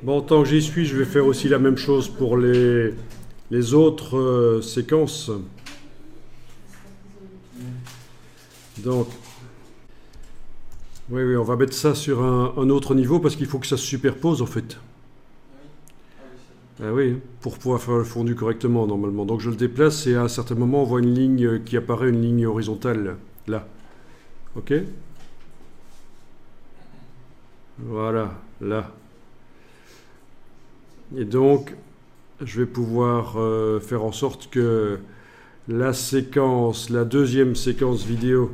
Bon, tant que j'y suis, je vais faire aussi la même chose pour les autres séquences. Donc, oui, on va mettre ça sur un autre niveau parce qu'il faut que ça se superpose en fait. Ah oui, pour pouvoir faire le fondu correctement normalement. Donc je le déplace et à un certain moment on voit une ligne qui apparaît, une ligne horizontale là. Ok? Voilà, là. Et donc je vais pouvoir faire en sorte que la séquence, la deuxième séquence vidéo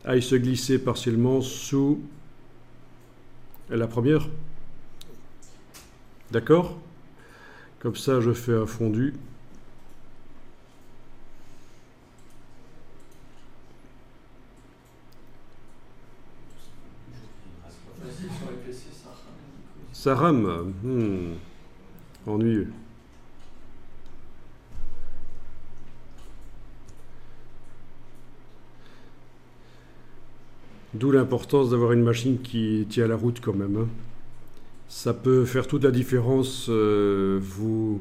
aille se glisser partiellement sous la première. D'accord? Comme ça je fais un fondu. Ça rame. Ennuyeux. D'où l'importance d'avoir une machine qui tient la route quand même. Hein. Ça peut faire toute la différence. Vous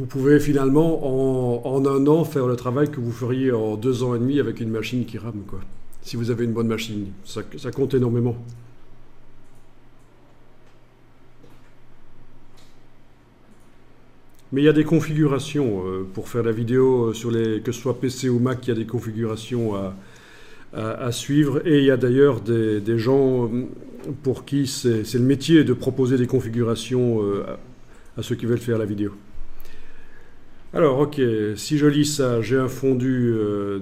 pouvez finalement en un an faire le travail que vous feriez en 2 ans et demi avec une machine qui rame, quoi. Si vous avez une bonne machine, ça compte énormément. Mais il y a des configurations pour faire la vidéo sur que ce soit PC ou Mac, il y a des configurations à suivre. Et il y a d'ailleurs des gens pour qui c'est le métier de proposer des configurations à ceux qui veulent faire la vidéo. Alors, ok, si je lis ça, j'ai un fondu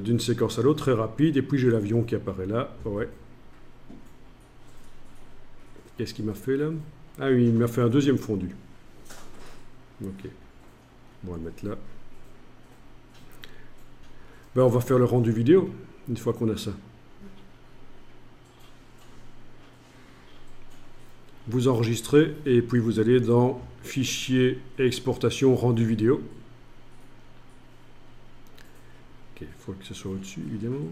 d'une séquence à l'autre très rapide, et puis j'ai l'avion qui apparaît là. Ouais. Qu'est-ce qu'il m'a fait là? Ah oui, il m'a fait un deuxième fondu. Ok. On va le mettre là. Ben, on va faire le rendu vidéo, une fois qu'on a ça. Vous enregistrez, et puis vous allez dans Fichier, Exportation, Rendu vidéo. Ok, il faut que ce soit au-dessus, évidemment.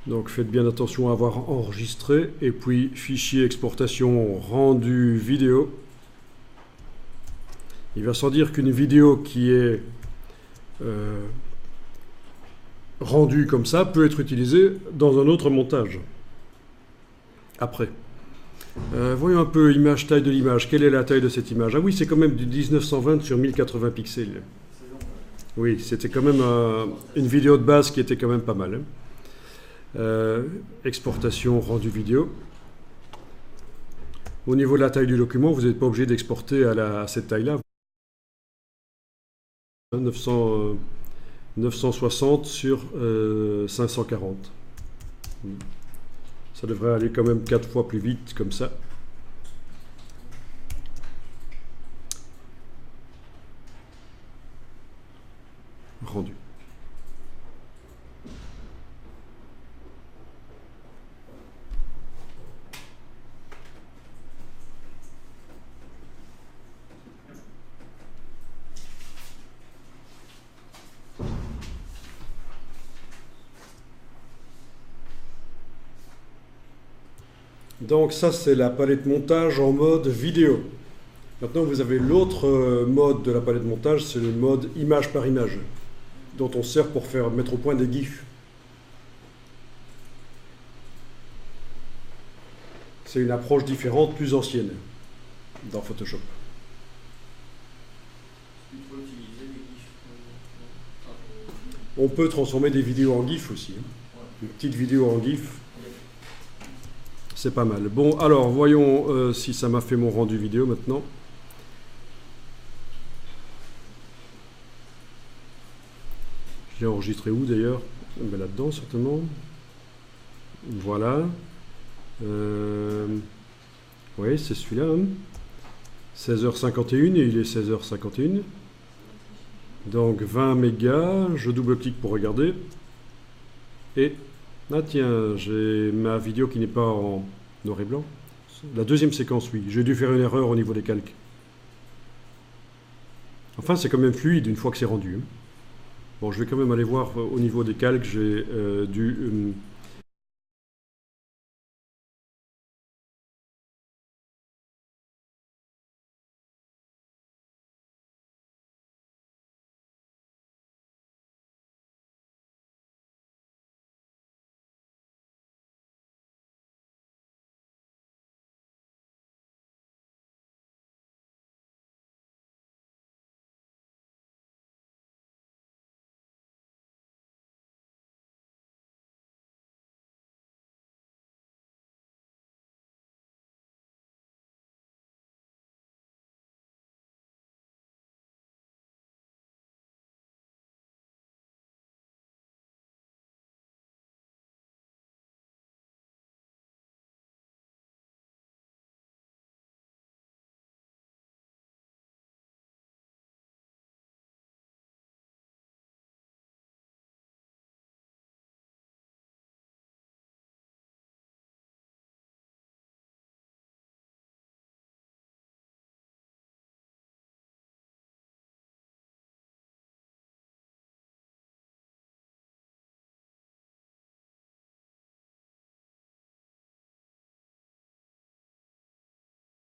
Donc faites bien attention à avoir enregistré, et puis Fichier, Exportation, Rendu vidéo. Il va sans dire qu'une vidéo qui est rendue comme ça peut être utilisée dans un autre montage. Après. Voyons un peu image, taille de l'image. Quelle est la taille de cette image? Ah oui, c'est quand même du 1920 sur 1080 pixels. Oui, c'était quand même une vidéo de base qui était quand même pas mal. Hein. Exportation, rendu vidéo. Au niveau de la taille du document, vous n'êtes pas obligé d'exporter à cette taille-là. 960 sur 540. Ça devrait aller quand même 4 fois plus vite comme ça. Rendu. Donc ça, c'est la palette montage en mode vidéo. Maintenant, vous avez l'autre mode de la palette montage, c'est le mode image par image, dont on sert pour mettre au point des GIFs. C'est une approche différente, plus ancienne, dans Photoshop. On peut transformer des vidéos en GIF aussi. Hein. Une petite vidéo en GIF. C'est pas mal. Bon, alors, voyons si ça m'a fait mon rendu vidéo maintenant. Je l'ai enregistré où d'ailleurs? Ben, là-dedans, certainement. Voilà. Oui, c'est celui-là. Hein. 16h51 et il est 16h51. Donc 20 mégas, je double-clique pour regarder. Et, ah tiens, j'ai ma vidéo qui n'est pas en noir et blanc. La deuxième séquence, oui. J'ai dû faire une erreur au niveau des calques. Enfin, c'est quand même fluide une fois que c'est rendu. Bon, je vais quand même aller voir au niveau des calques. J'ai dû